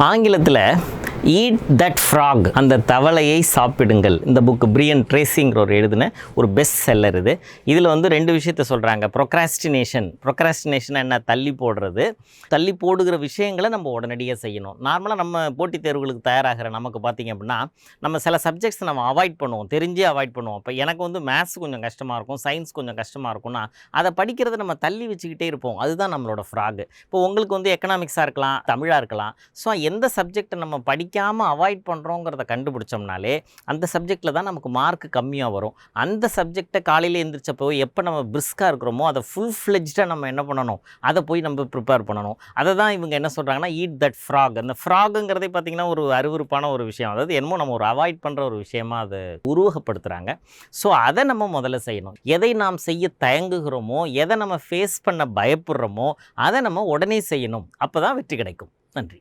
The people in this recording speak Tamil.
ஆங்கிலத்தில் ஈட் தட் ஃப்ராக், அந்த தவளையை சாப்பிடுங்கள். இந்த புக்கு பிரியன் ட்ரேசிங்கிற ஒரு எழுதின ஒரு பெஸ்ட் செல்லர் இது. இதில் வந்து 2 விஷயத்த சொல்கிறாங்க. ப்ரொக்ராஸ்டினேஷன் என்ன, தள்ளி போடுறது. தள்ளி போடுகிற விஷயங்களை நம்ம உடனடியாக செய்யணும். நார்மலாக நம்ம போட்டித் தேர்வுகளுக்கு தயாராகிற நமக்கு பார்த்திங்க அப்படின்னா நம்ம சில சப்ஜெக்ட்ஸ் நம்ம அவாய்ட் பண்ணுவோம், தெரிஞ்சே அவாய்ட் பண்ணுவோம். இப்போ எனக்கு வந்து மேத்ஸ் கொஞ்சம் கஷ்டமாக இருக்கும், சயின்ஸ் கொஞ்சம் கஷ்டமாக இருக்கும்னா அதை படிக்கிறத நம்ம தள்ளி வச்சுக்கிட்டே இருப்போம். அதுதான் நம்மளோட ஃப்ராக். இப்போ உங்களுக்கு வந்து எக்கனாமிக்ஸாக இருக்கலாம், தமிழாக இருக்கலாம். ஸோ எந்த சப்ஜெக்டை நம்ம படிக்காமல் அவாய்ட் பண்ணுறோங்கிறத கண்டுபிடிச்சோம்னாலே அந்த சப்ஜெக்டில் தான் நமக்கு மார்க் கம்மியாக வரும். அந்த சப்ஜெக்டை காலையில் எழுந்திரிச்சப்போ எப்போ நம்ம பிரிஸ்காக இருக்கிறோமோ அதை ஃபுல் ஃப்ளெஜ்டாக நம்ம என்ன பண்ணணும், அதை போய் நம்ம ப்ரிப்பேர் பண்ணணும். அதை தான் இவங்க என்ன சொல்கிறாங்கன்னா ஈட் தட் ஃப்ராக். அந்த ஃப்ராகுங்கிறதே பார்த்திங்கன்னா ஒரு அருவருப்பான ஒரு விஷயம். அதாவது என்னமோ நம்ம ஒரு அவாய்ட் பண்ணுற ஒரு விஷயமா அதை உருவகப்படுத்துகிறாங்க. ஸோ அதை நம்ம முதல்ல செய்யணும். எதை நாம் செய்ய தயங்குகிறோமோ, எதை நம்ம ஃபேஸ் பண்ண பயப்படுறோமோ அதை நம்ம உடனே செய்யணும். அப்போ தான் வெற்றி கிடைக்கும். நன்றி.